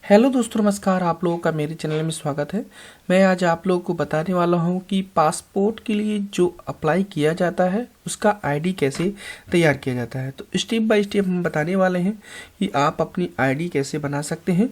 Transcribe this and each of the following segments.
Hello दोस्तों, नमस्कार। आप लोगों का मेरे चैनल में स्वागत है। मैं आज आप लोगों को बताने वाला हूं कि पासपोर्ट के लिए जो अप्लाई किया जाता है उसका आईडी कैसे तैयार किया जाता है। तो स्टेप बाय स्टेप हम बताने वाले हैं कि आप अपनी आईडी कैसे बना सकते हैं।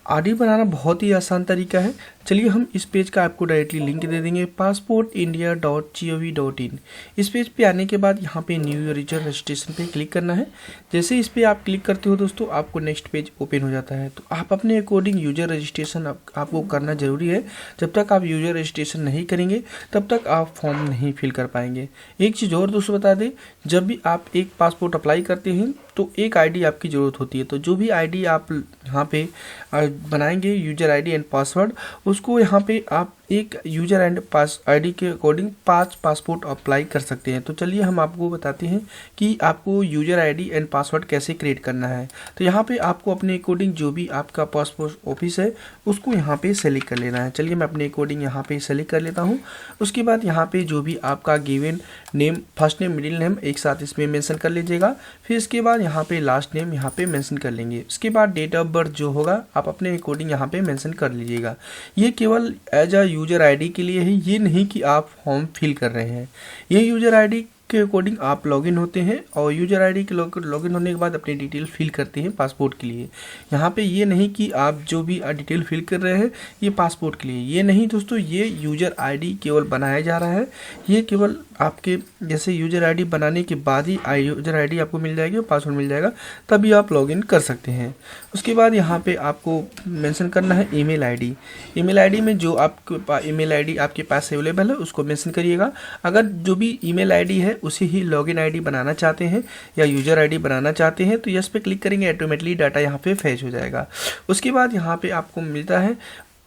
आईडी बनाना बहुत ही आसान तरीका है। चलिए हम इस पेज का आपको डायरेक्टली लिंक दे देंगे, passportindia.gov.in। इस पेज पे आने के बाद यहाँ पे न्यू यूजर रजिस्ट्रेशन पे क्लिक करना है। जैसे इस पे आप क्लिक करते हो दोस्तों, आपको नेक्स्ट पेज ओपन हो जाता है। तो आप अपने अकॉर्डिंग यूजर रजिस्ट्रेशन आपको करना जरूरी है। जब तक आप यूजर रजिस्ट्रेशन नहीं करेंगे तब तक आप फॉर्म नहीं फिल कर पाएंगे। एक चीज़ और दोस्तों बता दें, जब भी आप एक पासपोर्ट अप्लाई करते हैं तो एक आईडी आपकी ज़रूरत होती है। तो जो भी आईडी आप यहाँ पे बनाएंगे, यूजर आईडी एंड पासवर्ड, उसको यहाँ पे आप एक यूजर एंड पास आईडी के अकॉर्डिंग 5 पासपोर्ट अप्लाई कर सकते हैं। तो चलिए हम आपको बताते हैं कि आपको यूजर आईडी एंड पासवर्ड कैसे क्रिएट करना है। तो यहाँ पे आपको अपने अकॉर्डिंग जो भी आपका पासपोर्ट ऑफिस है उसको यहाँ पे सेलेक्ट कर लेना है। चलिए मैं अपने अकॉर्डिंग यहाँ पे सेलेक्ट कर लेता हूँ। उसके बाद यहाँ पे जो भी आपका given name, first name, middle name एक साथ इसमें मेंशन कर लीजिएगा। फिर इसके बाद यहाँ पे लास्ट नेम यहाँ पे मेंशन कर लेंगे। उसके बाद डेट ऑफ बर्थ जो होगा आप अपने अकॉर्डिंग यहाँ पे मेंशन कर लीजिएगा। ये केवल एज अ यूजर आईडी के लिए है, ये नहीं कि आप फॉर्म फिल कर रहे हैं। ये यूजर आईडी के अकॉर्डिंग आप लॉगिन होते हैं और यूजर आईडी के लॉगिन होने के बाद अपनी डिटेल फिल करते हैं पासपोर्ट के लिए। यहाँ पे ये नहीं कि आप जो भी डिटेल फिल कर रहे हैं ये पासपोर्ट के लिए, ये नहीं दोस्तों। ये यूजर आईडी केवल बनाया जा रहा है। ये केवल आपके जैसे यूजर आईडी बनाने के बाद ही यूजर आईडी आपको मिल जाएगी और पासवर्ड मिल जाएगा, तभी आप लॉगिन कर सकते हैं। उसके बाद यहाँ पे आपको मेंशन करना है ईमेल आईडी। ईमेल आईडी में जो आपके ईमेल आईडी आपके पास अवेलेबल है उसको मेंशन करिएगा। अगर जो भी ईमेल आईडी है उसे ही लॉगिन आईडी बनाना चाहते हैं या यूजर आईडी बनाना चाहते हैं तो यस पे क्लिक करेंगे, ऑटोमेटिकली डाटा यहाँ पे फैच हो जाएगा। उसके बाद यहाँ पे आपको मिलता है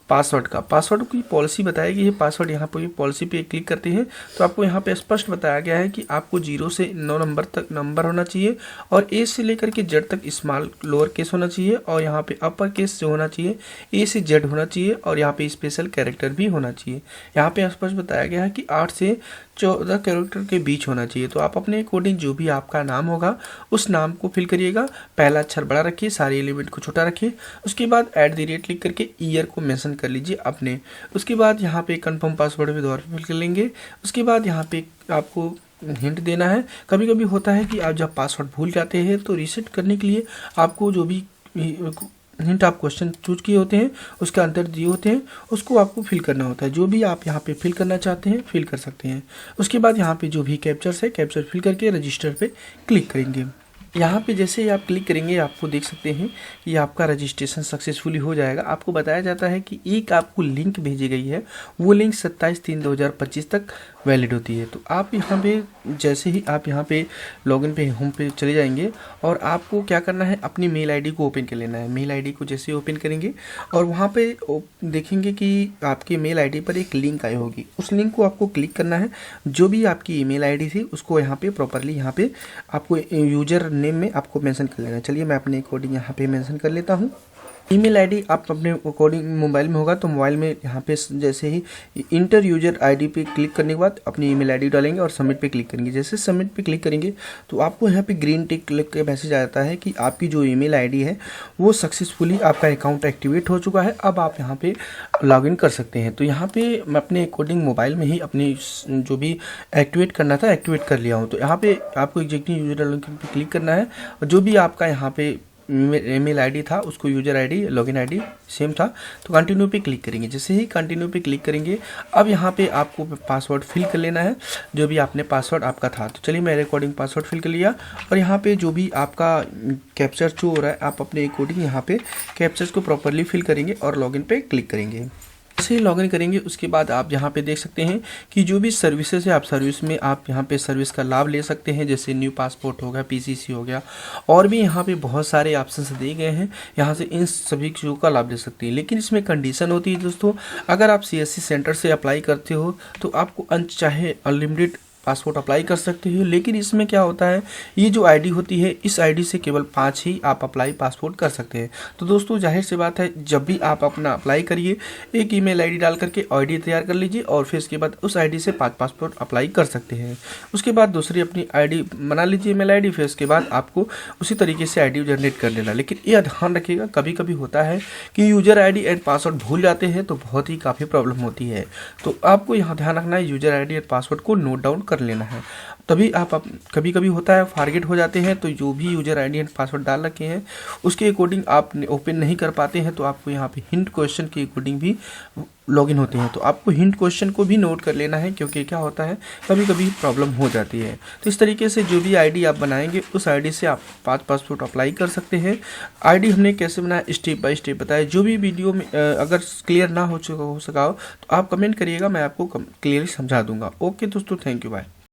पासवर्ड का। पासवर्ड की पॉलिसी बताएगी, ये पासवर्ड यहाँ पर पॉलिसी पे क्लिक करते हैं तो आपको यहाँ पे स्पष्ट बताया गया है कि आपको 0 से 9 नंबर तक नंबर होना चाहिए और ए से लेकर के जेड तक स्मॉल लोअर केस होना चाहिए और यहाँ पे अपर केस जो होना चाहिए ए से जेड होना चाहिए और यहाँ पे स्पेशल कैरेक्टर भी होना चाहिए। यहाँ पे स्पष्ट बताया गया है कि 8 से 14 कैरेक्टर के बीच होना चाहिए। तो आप अपने अकॉर्डिंग जो भी आपका नाम होगा उस नाम को फिल करिएगा। पहला अक्षर बड़ा रखिए, सारे एलिमेंट को छोटा रखिए। उसके बाद @ लिख करके ईयर को मेंशन कर लीजिए अपने। उसके बाद यहाँ पे कंफर्म पासवर्ड भी दोबारा फिल कर लेंगे। उसके बाद यहाँ पे आपको हिंट देना है। कभी कभी होता है कि आप जब पासवर्ड भूल जाते हैं तो रीसेट करने के लिए आपको जो भी हिंट आप क्वेश्चन चूज किए होते हैं उसके अंदर दिए होते हैं उसको आपको फिल करना होता है। जो भी आप यहाँ पे फिल करना चाहते हैं फिल कर सकते हैं। उसके बाद यहाँ पे जो भी कैप्चर्स है कैप्चर फिल करके रजिस्टर पे क्लिक करेंगे। यहाँ पे जैसे ही आप क्लिक करेंगे आपको देख सकते हैं कि आपका रजिस्ट्रेशन सक्सेसफुली हो जाएगा। आपको बताया जाता है कि एक आपको लिंक भेजी गई है, वो लिंक 27/3/2025 तक वैलिड होती है। तो आप यहाँ पे जैसे ही आप यहाँ पे लॉगिन पे होम पे चले जाएंगे और आपको क्या करना है, अपनी मेल आईडी को ओपन कर लेना है। मेल आईडी को जैसे ओपन करेंगे और वहाँ पे देखेंगे कि आपकी मेल आईडी पर एक लिंक आई होगी, उस लिंक को आपको क्लिक करना है। जो भी आपकी ईमेल आईडी थी उसको यहाँ पे प्रॉपरली यहाँ पे आपको यूजर नेम में आपको मेंशन कर लेना है। चलिए मैं अपने अकॉर्डिंग यहाँ पे मेंशन कर लेता हूँ। ईमेल आईडी आप अपने अकॉर्डिंग मोबाइल में होगा तो मोबाइल में यहाँ पे जैसे ही इंटर यूजर आईडी पे क्लिक करने के बाद अपनी ईमेल आईडी डालेंगे और सबमिट पे क्लिक करेंगे। जैसे सबमिट पे क्लिक करेंगे तो आपको यहाँ पे ग्रीन टिक क्लिक के मैसेज आ जाता है कि आपकी जो ईमेल आईडी है वो सक्सेसफुली आपका अकाउंट एक्टिवेट हो चुका है। अब आप यहाँ पे लॉगिन कर सकते हैं। तो यहाँ पे मैं अपने अकॉर्डिंग मोबाइल में ही अपनी जो भी एक्टिवेट करना था एक्टिवेट कर लिया हूँ। तो यहाँ पे आपको एग्जैक्टली यूजर लॉगिन पे क्लिक करना है और जो भी आपका यहाँ पे ईमेल आईडी था उसको user ID login ID same था तो कंटिन्यू पे क्लिक करेंगे। जैसे ही कंटिन्यू पे क्लिक करेंगे अब यहाँ पे आपको पासवर्ड फिल कर लेना है, जो भी आपने पासवर्ड आपका था। तो चलिए मेरे अकॉर्डिंग पासवर्ड फिल कर लिया और यहाँ पे जो भी आपका कैप्चर शो हो रहा है आप अपने अकॉर्डिंग यहाँ पे कैप्चर्स को प्रॉपरली फिल करेंगे और लॉगिन पे क्लिक करेंगे। जैसे ही लॉगिन करेंगे उसके बाद आप यहाँ पे देख सकते हैं कि जो भी सर्विसेज है आप सर्विस में आप यहाँ पे सर्विस का लाभ ले सकते हैं। जैसे न्यू पासपोर्ट हो गया, पीसीसी हो गया और भी यहाँ पे बहुत सारे ऑप्शंस दिए गए हैं। यहाँ से इन सभी चीज़ों का लाभ ले सकते हैं। लेकिन इसमें कंडीशन होती है दोस्तों, अगर आप सीएससी सेंटर से अप्लाई करते हो तो आपको अनचाहे अनलिमिटेड पासपोर्ट अप्लाई कर सकते हो। लेकिन इसमें क्या होता है, ये जो आईडी होती है इस आईडी से केवल 5 ही आप अप्लाई पासपोर्ट कर सकते हैं। तो दोस्तों जाहिर सी बात है, जब भी आप अपना अप्लाई करिए एक ईमेल आईडी डाल करके आईडी तैयार कर लीजिए और फिर इसके बाद उस आईडी से 5 पासपोर्ट अप्लाई कर सकते हैं। उसके बाद दूसरी अपनी आईडी बना लीजिए ईमेल आईडी, फिर उसके बाद आपको उसी तरीके से आईडी जनरेट कर लेना। लेकिन यह ध्यान रखिएगा, कभी कभी होता है कि यूजर आईडी एंड पासवर्ड भूल जाते हैं तो बहुत ही काफ़ी प्रॉब्लम होती है। तो आपको यहाँ ध्यान रखना है, यूजर आईडी एंड पासवर्ड को नोट डाउन कर लेना है। तभी आप कभी कभी होता है फॉरगेट हो जाते हैं, तो जो भी यूजर आईडी एंड पासवर्ड डाल रखे हैं उसके अकॉर्डिंग आप ओपन नहीं कर पाते हैं, तो आपको यहाँ पे हिंट क्वेश्चन के अकॉर्डिंग भी लॉगिन होते हैं। तो आपको हिंट क्वेश्चन को भी नोट कर लेना है, क्योंकि क्या होता है कभी कभी प्रॉब्लम हो जाती है। तो इस तरीके से जो भी आईडी आप बनाएंगे उस आईडी से आप 5 पासपोर्ट अप्लाई कर सकते हैं। आईडी हमने कैसे बनाया स्टेप बाय स्टेप बताया। जो भी वीडियो में अगर क्लियर ना हो सका हो तो आप कमेंट करिएगा, मैं आपको क्लियरली समझा दूंगा। ओके दोस्तों, थैंक यू, बाय।